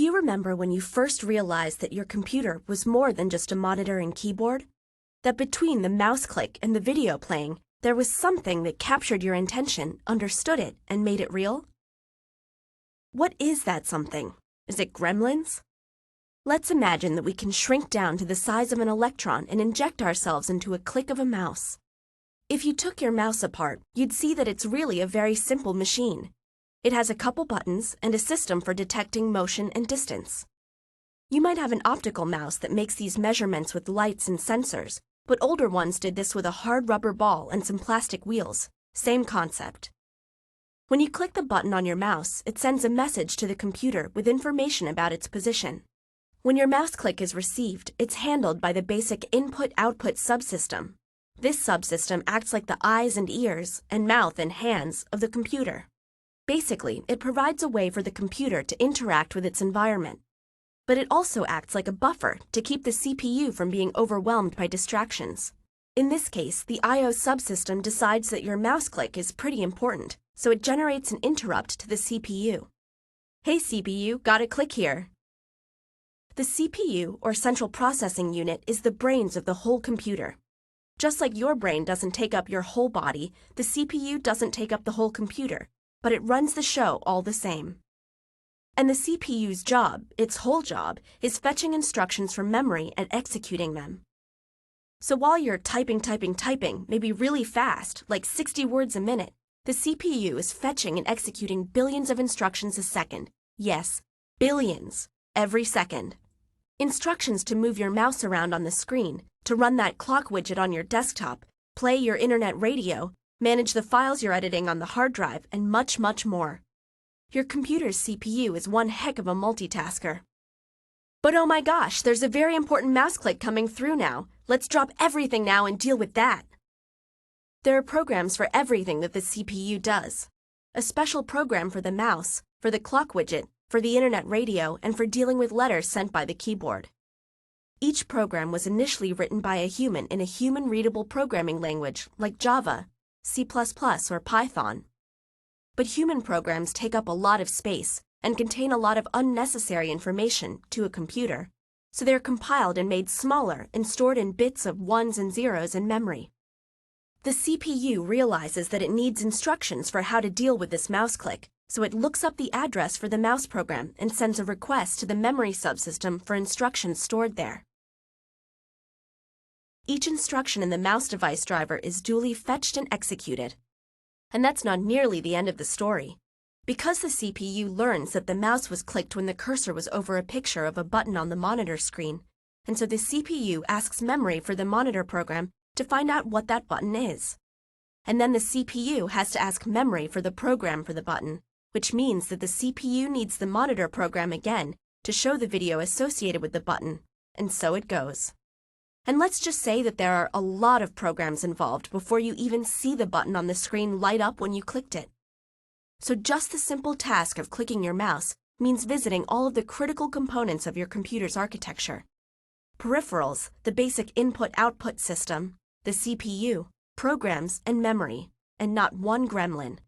you remember when you first realized that your computer was more than just a monitor and keyboard? That between the mouse click and the video playing, there was something that captured your attention, understood it, and made it real? What is that something? Is it gremlins? Let's imagine that we can shrink down to the size of an electron and inject ourselves into a click of a mouse. If you took your mouse apart, you'd see that it's really a very simple machine. It has a couple buttons and a system for detecting motion and distance. You might have an optical mouse that makes these measurements with lights and sensors, but older ones did this with a hard rubber ball and some plastic wheels. Same concept. When you click the button on your mouse, it sends a message to the computer with information about its position. When your mouse click is received, it's handled by the basic input-output subsystem. This subsystem acts like the eyes and ears, and mouth and hands of the computer. Basically, it provides a way for the computer to interact with its environment. But it also acts like a buffer to keep the CPU from being overwhelmed by distractions. In this case, the I/O subsystem decides that your mouse click is pretty important, so it generates an interrupt to the CPU. Hey CPU, got a click here. The CPU, or Central Processing Unit, is the brains of the whole computer. Just like your brain doesn't take up your whole body, the CPU doesn't take up the whole computer, but it runs the show all the same. And the CPU's job, its whole job, is fetching instructions from memory and executing them. So while you're typing, maybe really fast, like 60 words a minute, the CPU is fetching and executing billions of instructions a second. Yes, billions, every second. Instructions to move your mouse around on the screen, to run that clock widget on your desktop, play your internet radio, manage the files you're editing on the hard drive, and much, much more. Your computer's CPU is one heck of a multitasker. But oh my gosh, there's a very important mouse click coming through now. Let's drop everything now and deal with that. There are programs for everything that the CPU does. A special program for the mouse, for the clock widget, for the internet radio, and for dealing with letters sent by the keyboard. Each program was initially written by a human in a human-readable programming language like Java, C++, or Python. But human programs take up a lot of space and contain a lot of unnecessary information to a computer, so they're compiled and made smaller and stored in bits of ones and zeros in memory. The CPU realizes that it needs instructions for how to deal with this mouse click, so it looks up the address for the mouse program and sends a request to the memory subsystem for instructions stored there. Each instruction in the mouse device driver is duly fetched and executed. And that's not nearly the end of the story. Because the CPU learns that the mouse was clicked when the cursor was over a picture of a button on the monitor screen, and so the CPU asks memory for the monitor program to find out what that button is. And then the CPU has to ask memory for the program for the button, which means that the CPU needs the monitor program again to show the video associated with the button, and so it goes. And let's just say that there are a lot of programs involved before you even see the button on the screen light up when you clicked it. So just the simple task of clicking your mouse means visiting all of the critical components of your computer's architecture. Peripherals, the basic input-output system, the CPU, programs, and memory, and not one gremlin.